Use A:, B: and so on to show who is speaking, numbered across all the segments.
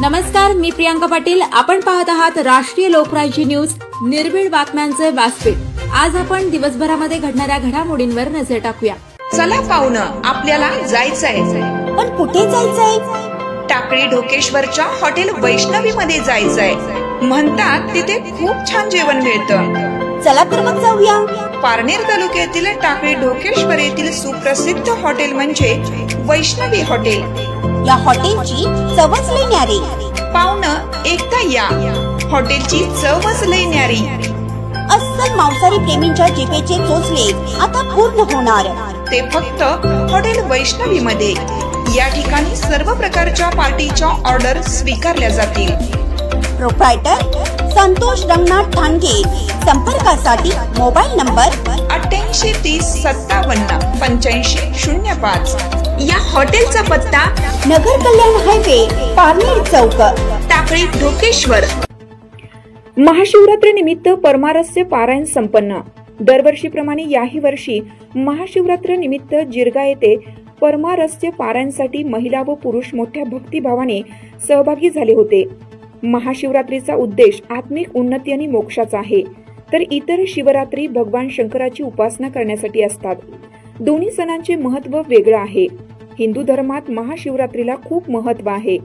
A: नमस्कार, मी प्रियांका पाटील। आपण पाहत आहात राष्ट्रीय लोकराज्य न्यूज, निर्भीड बातम्यांचे व्यासपीठ। आज आपण दिवसभरामध्ये घडणाऱ्या घडामोडींवर नजर टाकूया।
B: चला पाहुणं, आपल्याला जायचंय।
C: पण कुठे जायचंय?
B: टाकळी ढोकेश्वरच्या हॉटेल वैष्णवी मध्ये जायचंय। म्हणतात तिथे खूप छान जेवण मिळतं।
C: चला तर मग जाऊया।
B: पारनेर तालुक्यातील टाकळी ढोकेश्वर येथील सुप्रसिद्ध हॉटेल म्हणजे वैष्णवी हॉटेल।
C: या हॉटेलची चवच लई न्यारी।
B: पाहुणं, एकदा या, हॉटेलची चवच लई न्यारी।
C: अस्सल मांसाहारी प्रेमींच्या जिभेचे चोचले आता पूर्ण होणार,
B: ते फक्त हॉटेल वैष्णवी मध्ये। या ठिकाणी सर्व प्रकारच्या पार्टीच्या ऑर्डर स्वीकारल्या जातील।
C: प्रोप्रायटर संतोष रंगनाथ ठाणगे। संपर्कासाठी मोबाईल नंबर
B: 8830578505। या हॉटेलचा पत्ता
C: नगर कल्याण हायवे, पारनेर चौक,
B: टाकळी ढोकेश्वर।
D: महाशिवरात्री निमित्त परमारस्य पारायण संपन्न। दरवर्षीप्रमाणे याही वर्षी महाशिवरात्री निमित्त जिरगा येथे परमारस्य पारायणसाठी महिला व पुरुष मोठ्या भक्तिभावाने सहभागी झाले होते। महाशिवरात्रीचा उद्देश आत्मिक उन्नती आणि मोक्षाचा आहे, तर इतर शिवरात्री भगवान शंकराची उपासना करण्यासाठी असतात। दोन्ही सणांचे महत्त्व वेगळं आहे। हिंदू धर्मात महाशिवरात्रीला खूप महत्त्व आहे।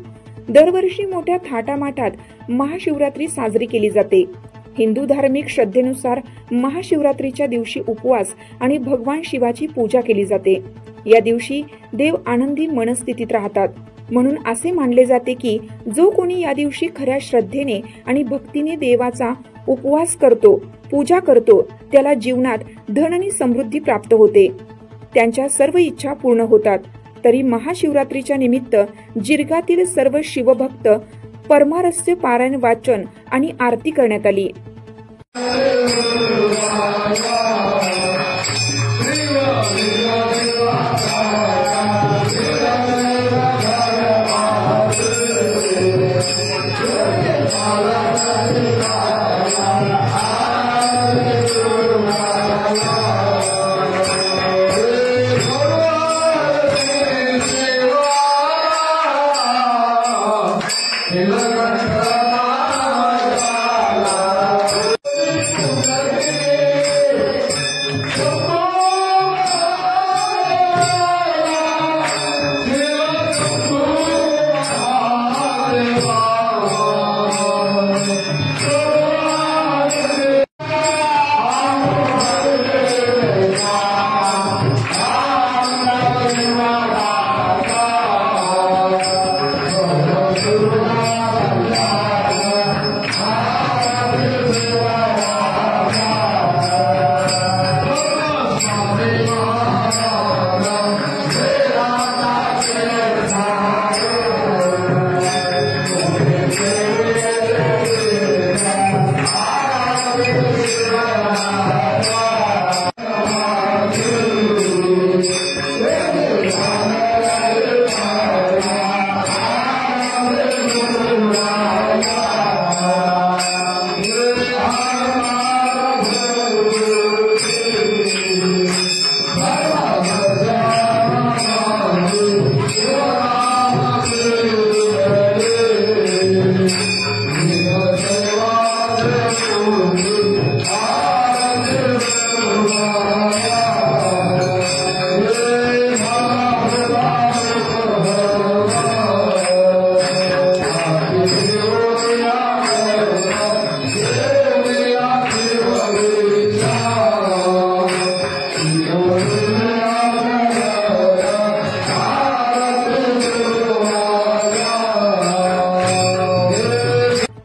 D: दरवर्षी मोठ्या थाटामाटात महाशिवरात्री साजरी केली जाते। हिंदू धार्मिक श्रद्धेनुसार महाशिवरात्रीच्या दिवशी उपवास आणि भगवान शिवाची पूजा केली जाते। या दिवशी देव आनंदी मनस्थितीत राहतात, म्हणून असे मानले जाते की जो कोणी या दिवशी खऱ्या श्रद्धेने आणि भक्तीने देवाचा उपवास करतो, पूजा करतो, त्याला जीवनात धन आणि समृद्धी प्राप्त होते, त्यांच्या सर्व इच्छा पूर्ण होतात। तरी महाशिवरात्रीच्या निमित्त जिरगातील सर्व शिवभक्त परमारस्य पारायण वाचन आणि आरती करण्यात आली।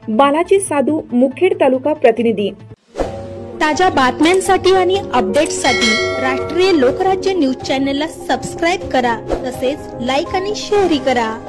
D: बालाजी साधू, मुखेड तालुका प्रतिनिधी।
E: ताज्या बातम्यांसाठी आणि अपडेट्ससाठी राष्ट्रीय लोकराज्य न्यूज चॅनलला सबस्क्राईब करा, तसेच लाईक आणि शेअर करा।